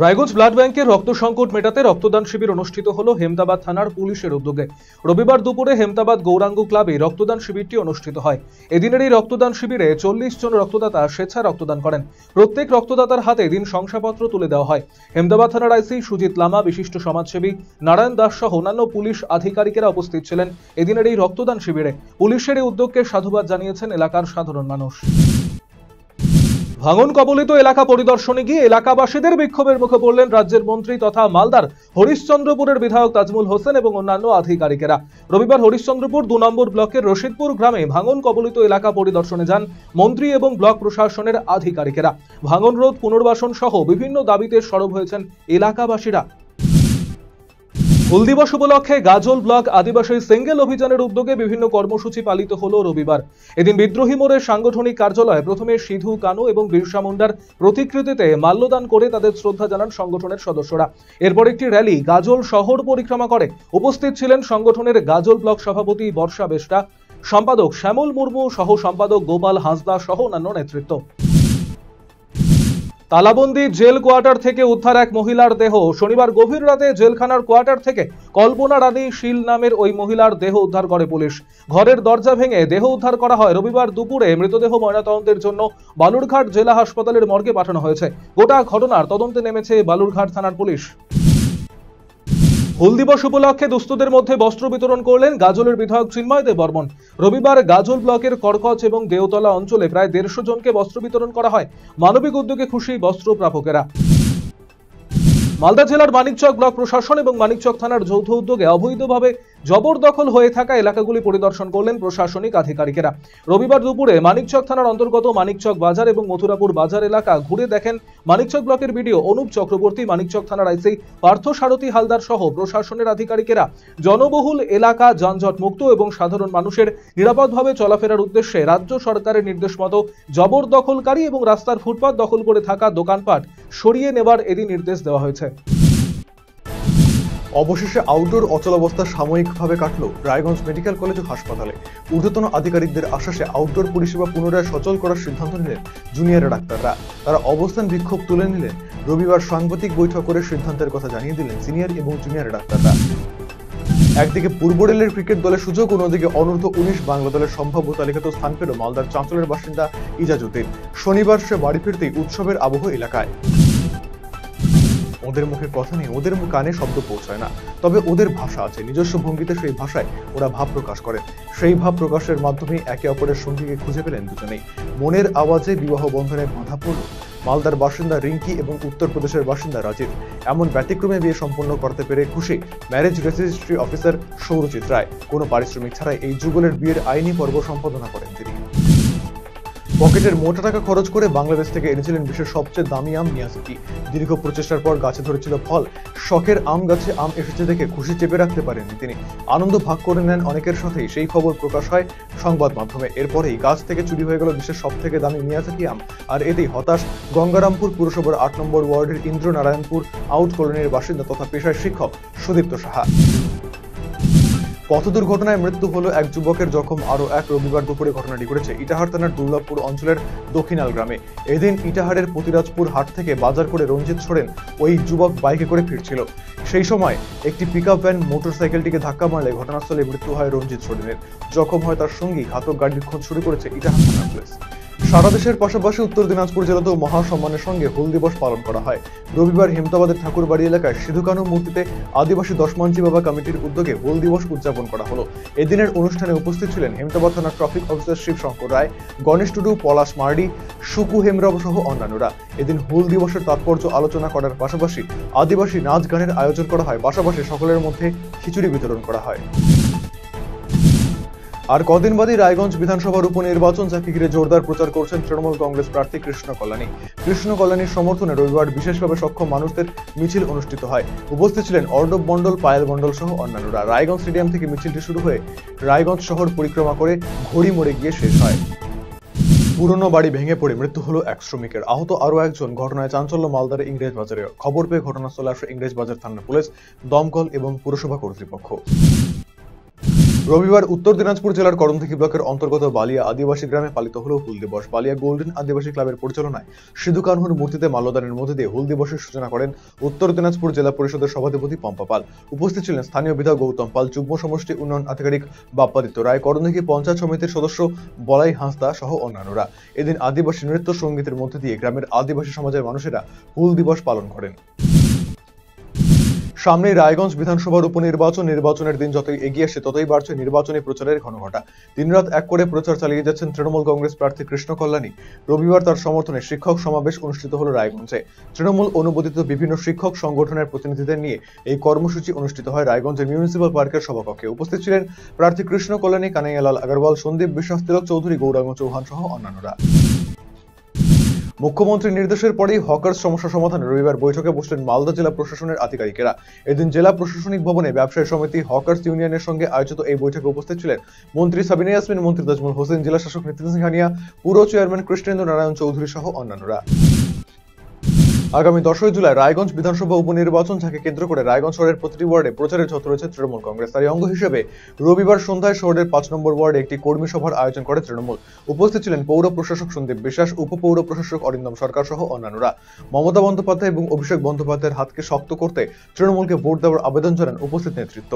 Raiganj blood ব্যাংকের রক্ত সংকট মেটাতে রক্তদান শিবির অনুষ্ঠিত হলো হেমতাবাদ থানার পুলিশের উদ্যোগে। রবিবার দুপুরে হেমতাবাদ গৌরাঙ্গ ক্লাবে রক্তদান শিবিরটি অনুষ্ঠিত হয়। এদিনের এই রক্তদান শিবিরে 40 জন রক্তদাতা স্বেচ্ছায় রক্তদান করেন। প্রত্যেক রক্তদাতার হাতে এদিন শংসাপত্র তুলে দেওয়া হয়। হেমতাবাদ থানার আইসি সুজিত লামা, বিশিষ্ট সমাজসেবী নারায়ণ দাস সহ অন্যান্য পুলিশ আধিকারিকেরা উপস্থিত ছিলেন এদিনের এই রক্তদান শিবিরে। পুলিশের এই উদ্যোগকে সাধুবাদ জানিয়েছেন এলাকার সাধারণ মানুষ। ভাঙন কবলিত এলাকা পরিদর্শনে গিয়ে এলাকাবাসীদের বিক্ষোভের মুখে পড়লেন রাজ্যের মন্ত্রী তথা মালদার হরিশ্চন্দ্রপুরের বিধায়ক তাজমুল হোসেন এবং অন্যান্য আধিকারিকেরা। রবিবার হরিশ্চন্দ্রপুর 2 নম্বর ব্লকের রশিদপুর গ্রামে ভাঙন কবলিত এলাকা পরিদর্শনে যান মন্ত্রী এবং ব্লক প্রশাসনের আধিকারিকেরা। ভাঙন রোধ, পুনর্বাসন সহ বিভিন্ন দাবিতে সরব হয়েছেন এলাকাবাসীরা। হুল দিবস উপলক্ষে গাজল ব্লক আদিবাসী সিঙ্গেল অভিযানের উদ্যোগে বিভিন্ন কর্মসূচি পালিত হলো রবিবার। এদিন বিদ্রোহী মোড়ের সাংগঠনিক কার্যালয়ে প্রথমে সিধু কানু এবং বিরসা মুন্ডার প্রতিকৃতিতে মাল্যদান করে তাদের শ্রদ্ধা জানান সংগঠনের সদস্যরা। এরপর একটি র্যালি গাজল শহর পরিক্রমা করে। উপস্থিত ছিলেন সংগঠনের গাজল ব্লক সভাপতি বর্ষা বেস্টা, সম্পাদক শ্যামল মুর্মু, সহ সম্পাদক গোপাল হাঁসদা সহ অন্যান্য নেতৃত্ব। তালাবন্দি জেল কোয়ার্টার থেকে উদ্ধার এক মহিলার দেহ। শনিবার গভীর রাতে জেলখানার কোয়ার্টার থেকে কল্পনা রানী শীল নামের ওই মহিলার দেহ উদ্ধার করে পুলিশ। ঘরের দরজা ভেঙে দেহ উদ্ধার করা হয়। রবিবার দুপুরে মৃতদেহ ময়নাতদন্তের জন্য বালুরঘাট জেলা হাসপাতালের মর্গে পাঠানো হয়েছে। গোটা ঘটনার তদন্তে নেমেছে বালুরঘাট থানার পুলিশ। হুল দিবস উপলক্ষে দুস্থদের মধ্যে বস্ত্র বিতরণ করলেন গাজলের বিধায়ক চিন্ময় দেব বর্মন। রবিবার গাজল ব্লকের করকচ এবং দেওতলা অঞ্চলে প্রায় 150 জনকে বস্ত্র বিতরণ করা হয়। মানবিক উদ্যোগে খুশি বস্ত্র প্রাপকেরা। মালদা জেলার মানিকচক ব্লক প্রশাসন এবং মানিকচক থানার যৌথ উদ্যোগে অবৈধভাবে জবরদখল হয়ে থাকা এলাকাগুলি পরিদর্শন করলেন প্রশাসনিক আধিকারিকেরা। রবিবার দুপুরে মানিকচক থানার অন্তর্গত মানিকচক বাজার এবং মথুরাপুর বাজার এলাকা ঘুরে দেখেন মানিকচক ব্লকের বিডিও অনুপ চক্রবর্তী, মানিকচক থানার আইসি পার্থ সারথী হালদার সহ প্রশাসনের আধিকারিকেরা। জনবহুল এলাকা যানজট মুক্ত এবং সাধারণ মানুষের নিরাপদভাবে চলাফেরার উদ্দেশ্যে রাজ্য সরকারের নির্দেশ মতো জবরদখলকারী এবং রাস্তার ফুটপাত দখল করে থাকা দোকানপাট সরিয়ে নেবার এদিন নির্দেশ দেওয়া হয়েছে। অবশেষে আউটডোর অচলাবস্থা সাময়িকভাবে কাটল রায়গঞ্জ মেডিকেল কলেজ ও হাসপাতালে। ঊর্ধ্বতন আধিকারিকদের আশ্বাসে আউটডোর পরিষেবা পুনরায় সচল করার সিদ্ধান্ত নিলেন জুনিয়র ডাক্তাররা। তারা অবস্থান বিক্ষোভ তুলে নিলেন। রবিবার সাংবাদিক বৈঠক করে সিদ্ধান্তের কথা জানিয়ে দিলেন সিনিয়র এবং জুনিয়র ডাক্তাররা। একদিকে পূর্ব রেলের ক্রিকেট দলের সুযোগ, অন্যদিকে অনূর্ধ্ব 19 বাংলা দলের সম্ভাব্য তালিকাতেও স্থান পেল মালদার চাঁচলের বাসিন্দা ইজাজুদ্দিন। শনিবার সে বাড়ি ফিরতেই উৎসবের আবহ এলাকায়। ওদের মুখে কথা নেই, ওদের কানে শব্দ পৌঁছায় না, তবে ওদের ভাষা আছে। নিজস্ব ভঙ্গিতে সেই ভাষায় ওরা ভাব প্রকাশ করেন। সেই ভাব প্রকাশের মাধ্যমে একে অপরের সঙ্গীকে খুঁজে পেলেন দুজনেই। মনের আওয়াজে বিবাহ বন্ধনে বাঁধা পড়ল মালদার বাসিন্দা রিঙ্কি এবং উত্তরপ্রদেশের বাসিন্দা রাজীব। এমন ব্যতিক্রমে বিয়ে সম্পন্ন করতে পেরে খুশি ম্যারেজ রেজিস্ট্রি অফিসার সৌরজিৎ রায়। কোনো পারিশ্রমিক ছাড়াই এই যুগলের বিয়ের আইনি পর্ব সম্পাদনা করেন তিনি। পকেটের মোটা টাকা খরচ করে বাংলাদেশ থেকে এনেছিলেন বিশ্বের সবচেয়ে দামি আম মিয়াজাকি। দীর্ঘ প্রচেষ্টার পর গাছে ধরেছিল ফল। শখের আম গাছে আম এসেছে দেখে খুশি চেপে রাখতে পারেননি তিনি। আনন্দ ভাগ করে নেন অনেকের সাথেই। সেই খবর প্রকাশ হয় সংবাদ মাধ্যমে। এরপরেই গাছ থেকে চুরি হয়ে গেল বিশ্বের সব থেকে দামি মিয়াজাকি আম। আর এতেই হতাশ গঙ্গারামপুর পুরসভার 8 নম্বর ওয়ার্ডের ইন্দ্রনারায়ণপুর আউট কলোনির বাসিন্দা তথা পেশায় শিক্ষক সুদীপ্ত সাহা। পথ দুর্ঘটনায় মৃত্যু হলো এক যুবকের, জখম আরো এক। রবিবার দুপুরে ঘটনাটি ঘটেছে ইটাহার থানার দুর্লভপুর অঞ্চলের দক্ষিণাল গ্রামে। এদিন ইটাহারের পতিরাজপুর হাট থেকে বাজার করে রঞ্জিত সোরেন ওই যুবক বাইকে করে ফিরছিল। সেই সময় একটি পিকআপ ভ্যান মোটরসাইকেলটিকে ধাক্কা মারলে ঘটনাস্থলে মৃত্যু হয় রঞ্জিত সোরেনের। জখম হয় তার সঙ্গী। ঘাতক গাড়ির খোঁজ শুরু করেছে ইটাহার থানা পুলিশ। সারা দেশের পাশাপাশি উত্তর দিনাজপুর জেলাতেও মহাসম্মানের সঙ্গে হুল দিবস পালন করা হয়। রবিবার হেমতাবাদের ঠাকুরবাড়ি এলাকায় সিধু কানু মূর্তিতে আদিবাসী দশমাঞ্চি বাবা কমিটির উদ্যোগে হুল দিবস উদযাপন করা হলো। এদিনের অনুষ্ঠানে উপস্থিত ছিলেন হেমতাবাদ থানার ট্রাফিক অফিসার শিব শঙ্কর রায়, গণেশ টুডু, পলাশ মার্ডি, সুকু হেমব্রম সহ অন্যান্যরা। এদিন হুল দিবসের তাৎপর্য আলোচনা করার পাশাপাশি আদিবাসী নাচ গানের আয়োজন করা হয়। পাশাপাশি সকলের মধ্যে খিচুড়ি বিতরণ করা হয়। আর কদিন বাদই রায়গঞ্জ বিধানসভার উপনির্বাচন, যাকে ঘিরে জোরদার প্রচার করছেন তৃণমূল কংগ্রেস প্রার্থী কৃষ্ণ কল্যাণী। কৃষ্ণ কল্যাণীর সমর্থনে রবিবার বিশেষভাবে সক্ষম মানুষদের মিছিল অনুষ্ঠিত হয়। উপস্থিত ছিলেন অর্ণব মণ্ডল, পায়েল মণ্ডল সহ অন্যান্যরা। রায়গঞ্জ স্টেডিয়াম থেকে মিছিলটি শুরু হয়ে রায়গঞ্জ শহর পরিক্রমা করে ঘড়ি মোড়ে গিয়ে শেষ হয়। পুরনো বাড়ি ভেঙে পড়ে মৃত্যু হলো এক শ্রমিকের, আহত আরো একজন। ঘটনায় চাঞ্চল্য মালদার ইংরেজ বাজারে। খবর পেয়ে ঘটনাস্থলে আসে ইংরেজ বাজার থানার পুলিশ, দমকল এবং পুরসভা কর্তৃপক্ষ। রবিবার উত্তর দিনাজপুর জেলার করণদিঘি ব্লকের অন্তর্গত বালিয়া আদিবাসী গ্রামে পালিত হলো হুল দিবস। বালিয়া গোল্ডেন আদিবাসী ক্লাবের পরিচালনায় সিধু কানহুর মূর্তিতে মাল্যদানের মধ্যে দিয়ে হুল দিবসের সূচনা করেন উত্তর দিনাজপুর জেলা পরিষদের সভাধিপতি পম্পা পাল। উপস্থিত ছিলেন স্থানীয় বিধায়ক গৌতম পাল, যুগ্ম সমষ্টি উন্নয়ন আধিকারিক বাপ্পাদিত্য রায়, করণদিঘি পঞ্চায়েত সমিতির সদস্য বলাই হাঁসদা সহ অন্যান্যরা। এদিন আদিবাসী নৃত্য সঙ্গীতের মধ্যে দিয়ে গ্রামের আদিবাসী সমাজের মানুষেরা হুল দিবস পালন করেন। সামনে রায়গঞ্জ বিধানসভার নির্বাচনের দিন যতই এগিয়ে আসে ততই বাড়ছে নির্বাচনী প্রচারের ঘনঘটা। দিনরাত এক করে প্রচার চালিয়ে যাচ্ছেন তৃণমূল কংগ্রেস প্রার্থী কৃষ্ণ কল্যাণী। রবিবার তার সমর্থনে শিক্ষক সমাবেশ অনুষ্ঠিত হলো রায়গঞ্জে। তৃণমূল অনুমোদিত বিভিন্ন শিক্ষক সংগঠনের প্রতিনিধিদের নিয়ে এই কর্মসূচি অনুষ্ঠিত হয় রায়গঞ্জের মিউনিসিপাল পার্কের সভাকক্ষে। উপস্থিত ছিলেন প্রার্থী কৃষ্ণ কল্যাণী, কানাইয়ালাল আগরওয়াল, সন্দীপ বিশ্বাস, তিলক চৌধুরী, গৌরাঙ্গ চৌহান সহ অন্যান্যরা। মুখ্যমন্ত্রীর নির্দেশের পরেই হকার্স সমস্যা সমাধানে রবিবার বৈঠকে বসলেন মালদা জেলা প্রশাসনের আধিকারিকেরা। এদিন জেলা প্রশাসনিক ভবনে ব্যবসায়ী সমিতি হকার্স ইউনিয়নের সঙ্গে আয়োজিত এই বৈঠকে উপস্থিত ছিলেন মন্ত্রী সাবিনা ইয়াসমিন, মন্ত্রী তাজমুল হোসেন, জেলা শাসক নিতিন সিংহানিয়া, পুর চেয়ারম্যান কৃষ্ণেন্দ্র নারায়ণ চৌধুরী সহ অন্যান্যরা। আগামী 10 জুলাই রায়গঞ্জ বিধানসভা উপনির্বাচন, যাকে কেন্দ্র করে রায়গঞ্জ শহরের প্রতিটি ওয়ার্ডে প্রচারের ছত্র রয়েছে তৃণমূল কংগ্রেস। তারই অঙ্গ হিসেবে রবিবার সন্ধ্যায় শহরের 5 নম্বর ওয়ার্ডে একটি কর্মী সভার আয়োজন করে তৃণমূল। উপস্থিত ছিলেন পৌর প্রশাসক সন্দীপ বিশ্বাস, উপপৌর প্রশাসক অরিন্দম সরকার সহ অন্যান্যরা। মমতা বন্দ্যোপাধ্যায় এবং অভিষেক বন্দ্যোপাধ্যায়ের হাতকে শক্ত করতে তৃণমূলকে ভোট দেওয়ার আবেদন জানান উপস্থিত নেতৃত্ব।